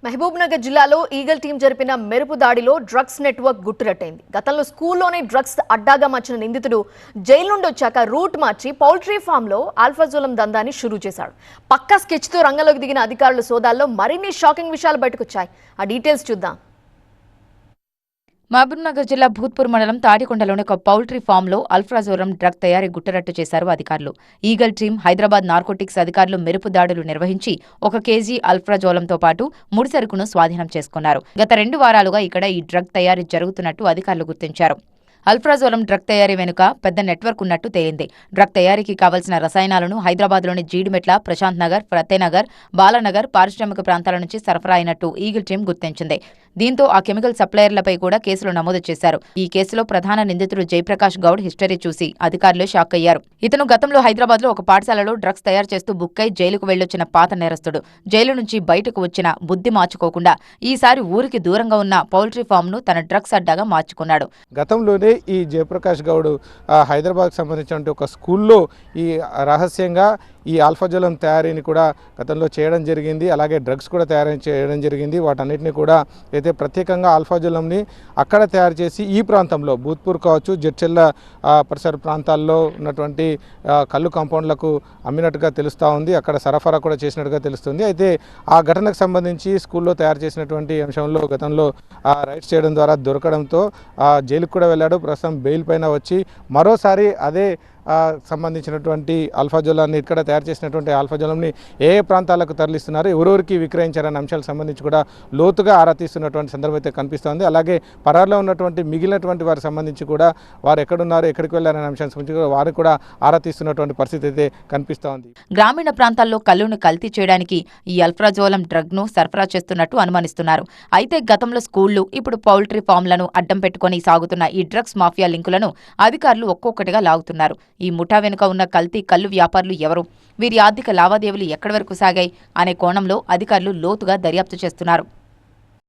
మహబూబ్నగర్ జిల్లాలో eagle team జరిపిన మెరుపు దాడిలో డ్రగ్స్ నెట్వర్క్ గుట్టురట్టయింది. గతంలో స్కూల్లోనే డ్రగ్స్ అడ్డాగా మార్చిన నిందితుడు జైలు నుండి వచ్చాక రూట్ మార్చి పౌల్ట్రీ ఫామ్లో ఆల్ఫాజోలం దందాన్ని షురూ చేశాడు. పక్కా స్కెచ్తో రంగంలోకి దిగిన అధికారుల సోదాల్లో మరిన్ని షాకింగ్ విషయాలు బయటకొచ్చాయి. ఆ డీటెయిల్స్ చూద్దాం. మహబూబ్నగర్ జిల్లా భూత్పూర్ మండలం తాడికొండలోని ఒక పౌల్ట్రీ ఫామ్లో అల్ఫ్రాజోరం డ్రగ్ తయారీ గుట్టరట్టు చేశారు అధికారులు. ఈగల్ టీం, హైదరాబాద్ నార్కోటిక్స్ అధికారులు మెరుపు దాడులు నిర్వహించి 1 కేజీ అల్ఫ్రాజోలంతో పాటు ముడి సరుకును స్వాధీనం చేసుకున్నారు. గత 2 వారాలుగా ఇక్కడ ఈ డ్రగ్ తయారీ జరుగుతున్నట్టు అధికారులు గుర్తించారు. అల్ఫ్రాజోలం డ్రగ్ తయారీ వెనుక పెద్ద నెట్వర్క్ ఉన్నట్టు తేలింది. డ్రగ్ తయారీకి కావలసిన రసాయనాలను హైదరాబాద్లోని జీడిమెట్ల, ప్రశాంత్ నగర్, ఫతేనగర్, బాలానగర్ పారిశ్రామిక ప్రాంతాల నుంచి సరఫరా అయినట్టు ఈగల్ టీం గుర్తించింది. దీంతో ఆ కెమికల్ సప్లయర్లపై కూడా కేసులు నమోదు చేశారు. ఈ కేసులో ప్రధాన నిందితుడు జయప్రకాష్ గౌడ్ హిస్టరీ చూసి అధికారులు షాక్ అయ్యారు. ఇతను గతంలో హైదరాబాద్లో ఒక పాఠశాలలో డ్రగ్స్ తయారు చేస్తూ బుక్కై జైలుకు వెళ్లొచ్చిన పాత నేరస్తుడు. జైలు నుంచి బయటకు వచ్చిన బుద్ధి మార్చుకోకుండా ఈసారి ఊరికి దూరంగా ఉన్న పౌల్ట్రీ ఫామ్ను తన డ్రగ్స్ అడ్డాగా మార్చుకున్నాడు. గతంలోనే ఈ జయప్రకాష్ గౌడ్ హైదరాబాద్కు సంబంధించిన ఒక స్కూల్లో ఈ రహస్యంగా ఈ ఆల్ఫాజోలం తయారీని కూడా గతంలో చేయడం జరిగింది. అలాగే డ్రగ్స్ కూడా తయారు చేయడం జరిగింది. వాటన్నిటిని కూడా అయితే ప్రత్యేకంగా ఆల్ఫాజోలంని అక్కడ తయారు చేసి ఈ ప్రాంతంలో భూత్పూర్ కావచ్చు, జడ్చెల్ల పరిసర ప్రాంతాల్లో ఉన్నటువంటి కళ్ళు కాంపౌండ్లకు అమ్మినట్టుగా తెలుస్తూ ఉంది. అక్కడ సరఫరా కూడా చేసినట్టుగా తెలుస్తుంది. అయితే ఆ ఘటనకు సంబంధించి స్కూల్లో తయారు చేసినటువంటి అంశంలో గతంలో రైడ్స్ చేయడం ద్వారా దొరకడంతో జైలుకు కూడా వెళ్ళాడు. ప్రస్తుతం బెయిల్ పైన వచ్చి మరోసారి అదే సంబంధించినటువంటి ఆల్ఫాజోలాన్ని ఇక్కడ తయారు చేసినటువంటి ఆల్ఫాజోలంని ఏ ప్రాంతాలకు తరలిస్తున్నారు, ఎవరెవరికి విక్రయించారనే అంశాలకు సంబంధించి కూడా లోతుగా ఆరా తీస్తున్నటువంటి సందర్భం అయితే కనిపిస్తోంది. అలాగే పరారులో ఉన్నటువంటి మిగిలినటువంటి వారికి సంబంధించి కూడా వారు ఎక్కడున్నారు, ఎక్కడికి వెళ్ళారనే అంశానికి సంబంధించి వారు కూడా ఆరా తీస్తున్నటువంటి పరిస్థితి అయితే కనిపిస్తోంది. గ్రామీణ ప్రాంతాల్లో కల్లును కల్తీ చేయడానికి ఈ అల్ఫ్రాజోలం డ్రగ్ను సరఫరా చేస్తున్నట్టు అనుమానిస్తున్నారు. అయితే గతంలో స్కూళ్లు, ఇప్పుడు పౌల్ట్రీ ఫామ్లను అడ్డం పెట్టుకుని సాగుతున్న ఈ డ్రగ్స్ మాఫియా లింకులను అధికారులు ఒక్కొక్కటిగా లాగుతున్నారు. ఈ ముఠా వెనుక ఉన్న కల్తీ కల్లు వ్యాపారులు ఎవరు, వీరి ఆర్థిక లావాదేవీలు ఎక్కడి వరకు సాగాయి అనే కోణంలో అధికారులు లోతుగా దర్యాప్తు చేస్తున్నారు.